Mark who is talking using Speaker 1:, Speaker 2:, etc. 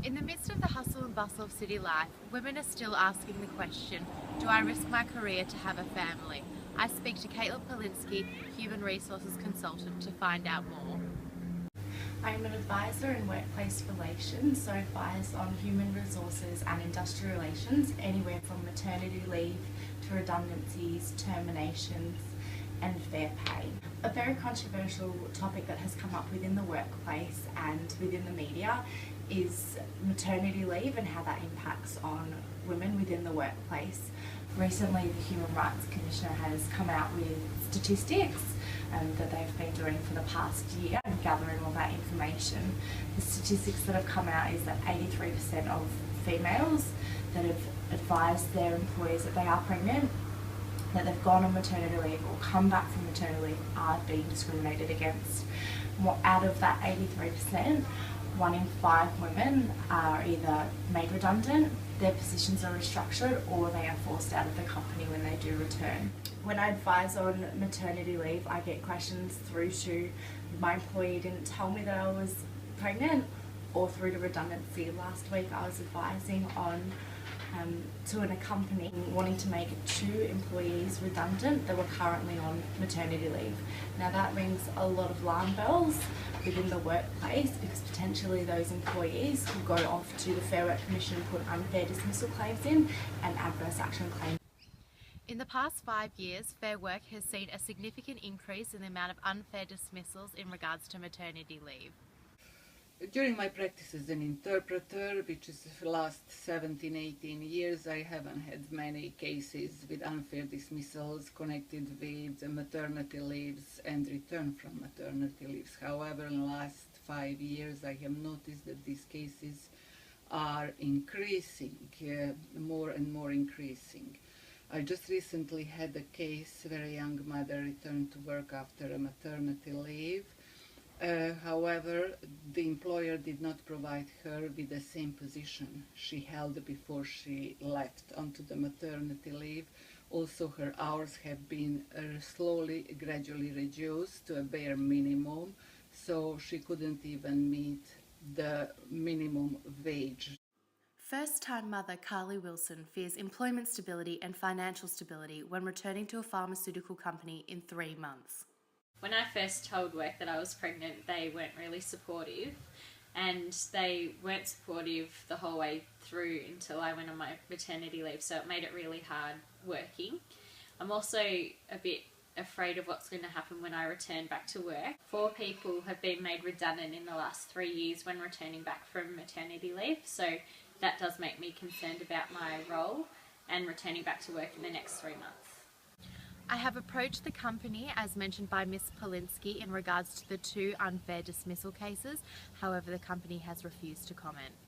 Speaker 1: In the midst of the hustle and bustle of city life, women are still asking the question, do I risk my career to have a family? I speak to Caitlin Polinsky, Human Resources Consultant, to find out more.
Speaker 2: I'm an advisor in workplace relations, so advise on human resources and industrial relations, anywhere from maternity leave to redundancies, terminations and fair pay. A very controversial topic that has come up within the workplace and within the media is maternity leave and how that impacts on women within the workplace. Recently, the Human Rights Commissioner has come out with statistics that they've been doing for the past year and gathering all that information. The statistics that have come out is that 83% of females that have advised their employers that they are pregnant, that they've gone on maternity leave or come back from maternity leave, are being discriminated against. Out of that 83%, 1 in 5 women are either made redundant, their positions are restructured, or they are forced out of the company when they do return. When I advise on maternity leave, I get questions through to my employee didn't tell me that I was pregnant, or through to redundancy. Last week I was advising on to a company wanting to make 2 employees redundant that were currently on maternity leave. Now that rings a lot of alarm bells within the workplace, because potentially those employees will go off to the Fair Work Commission and put unfair dismissal claims in and adverse action claims.
Speaker 1: In the past 5 years, Fair Work has seen a significant increase in the amount of unfair dismissals in regards to maternity leave.
Speaker 3: During my practice as an interpreter, which is the last 17-18 years, I haven't had many cases with unfair dismissals connected with maternity leaves and return from maternity leaves. However, in the last 5 years, I have noticed that these cases are increasing, more and more increasing. I just recently had a case where a young mother returned to work after a maternity leave. However, the employer did not provide her with the same position she held before she left onto the maternity leave. Also, her hours have been gradually reduced to a bare minimum, so she couldn't even meet the minimum wage.
Speaker 1: First-time mother Carly Wilson fears employment stability and financial stability when returning to a pharmaceutical company in 3 months.
Speaker 4: When I first told work that I was pregnant, they weren't really supportive, and they weren't supportive the whole way through until I went on my maternity leave, so it made it really hard working. I'm also a bit afraid of what's going to happen when I return back to work. 4 people have been made redundant in the last 3 years when returning back from maternity leave, so that does make me concerned about my role and returning back to work in the next 3 months.
Speaker 1: I have approached the company, as mentioned by Ms. Polinsky, in regards to the 2 unfair dismissal cases. However, the company has refused to comment.